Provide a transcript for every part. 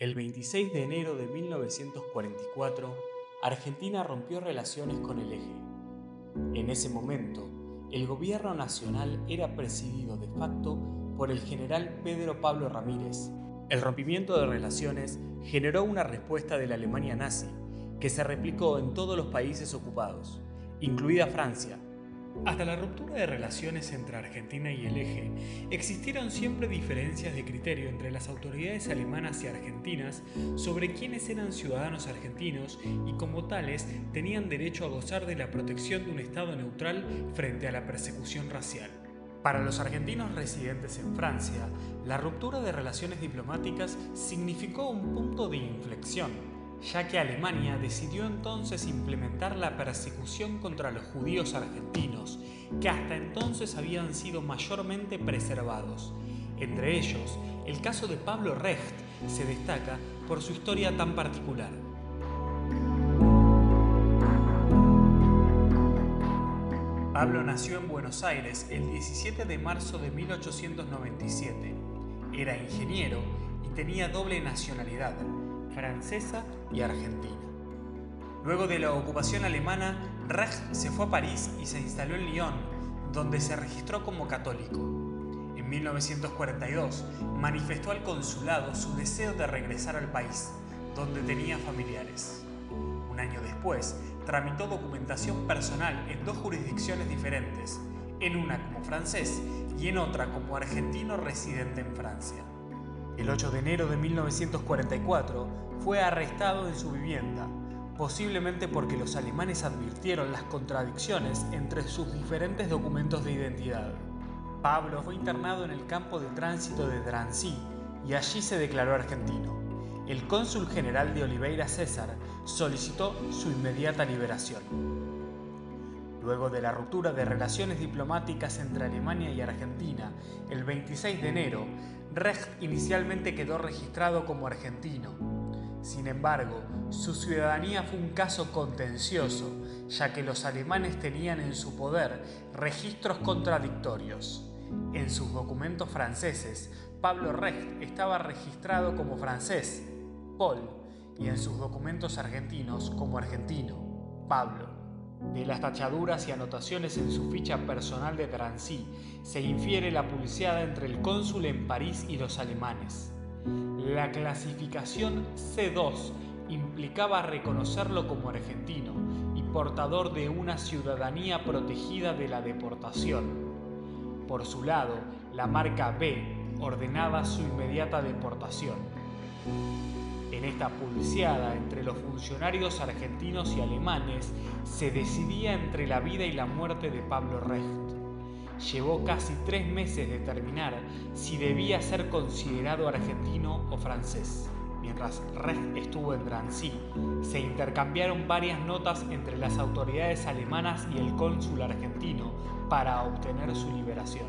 El 26 de enero de 1944, Argentina rompió relaciones con el Eje. En ese momento, el gobierno nacional era presidido de facto por el general Pedro Pablo Ramírez. El rompimiento de relaciones generó una respuesta de la Alemania nazi, que se replicó en todos los países ocupados, incluida Francia. Hasta la ruptura de relaciones entre Argentina y el Eje, existieron siempre diferencias de criterio entre las autoridades alemanas y argentinas sobre quiénes eran ciudadanos argentinos y como tales tenían derecho a gozar de la protección de un Estado neutral frente a la persecución racial. Para los argentinos residentes en Francia, la ruptura de relaciones diplomáticas significó un punto de inflexión, ya que Alemania decidió entonces implementar la persecución contra los judíos argentinos, que hasta entonces habían sido mayormente preservados. Entre ellos, el caso de Pablo Recht se destaca por su historia tan particular. Pablo nació en Buenos Aires el 17 de marzo de 1897. Era ingeniero y tenía doble nacionalidad, francesa y argentina. Luego de la ocupación alemana, Recht se fue a París y se instaló en Lyon, donde se registró como católico. En 1942 manifestó al consulado su deseo de regresar al país, donde tenía familiares. Un año después, tramitó documentación personal en dos jurisdicciones diferentes, en una como francés y en otra como argentino residente en Francia. El 8 de enero de 1944 fue arrestado en su vivienda, posiblemente porque los alemanes advirtieron las contradicciones entre sus diferentes documentos de identidad. Pablo fue internado en el campo de tránsito de Drancy y allí se declaró argentino. El cónsul general de Oliveira César solicitó su inmediata liberación. Luego de la ruptura de relaciones diplomáticas entre Alemania y Argentina, el 26 de enero, Recht inicialmente quedó registrado como argentino. Sin embargo, su ciudadanía fue un caso contencioso, ya que los alemanes tenían en su poder registros contradictorios. En sus documentos franceses, Pablo Recht estaba registrado como francés, Paul, y en sus documentos argentinos como argentino, Pablo. De las tachaduras y anotaciones en su ficha personal de Drancy se infiere la pulseada entre el cónsul en París y los alemanes. La clasificación C2 implicaba reconocerlo como argentino y portador de una ciudadanía protegida de la deportación. Por su lado, la marca B ordenaba su inmediata deportación. En esta pulseada entre los funcionarios argentinos y alemanes se decidía entre la vida y la muerte de Pablo Recht. Llevó casi 3 meses determinar si debía ser considerado argentino o francés. Mientras Recht estuvo en Drancy, se intercambiaron varias notas entre las autoridades alemanas y el cónsul argentino para obtener su liberación.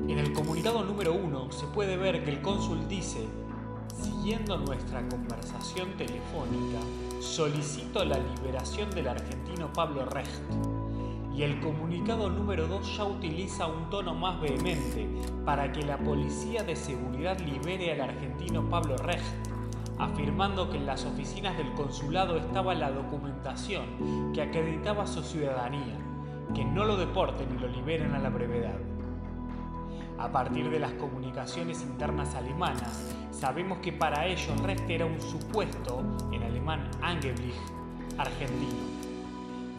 En el comunicado número 1 se puede ver que el cónsul dice: siguiendo nuestra conversación telefónica, solicito la liberación del argentino Pablo Recht. Y el comunicado número 2 ya utiliza un tono más vehemente para que la Policía de Seguridad libere al argentino Pablo Recht, afirmando que en las oficinas del consulado estaba la documentación que acreditaba su ciudadanía, que no lo deporten y lo liberen a la brevedad. A partir de las comunicaciones internas alemanas, sabemos que para ellos Recht era un supuesto, en alemán angeblich, argentino.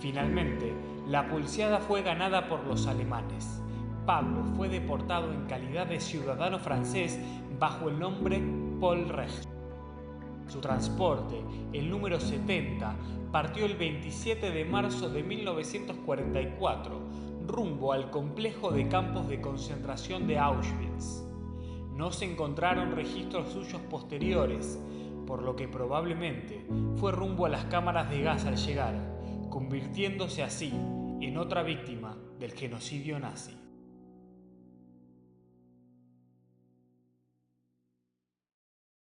Finalmente, la pulseada fue ganada por los alemanes. Pablo fue deportado en calidad de ciudadano francés bajo el nombre Paul Recht. Su transporte, el número 70, partió el 27 de marzo de 1944, rumbo al complejo de campos de concentración de Auschwitz. No se encontraron registros suyos posteriores, por lo que probablemente fue rumbo a las cámaras de gas al llegar, convirtiéndose así en otra víctima del genocidio nazi.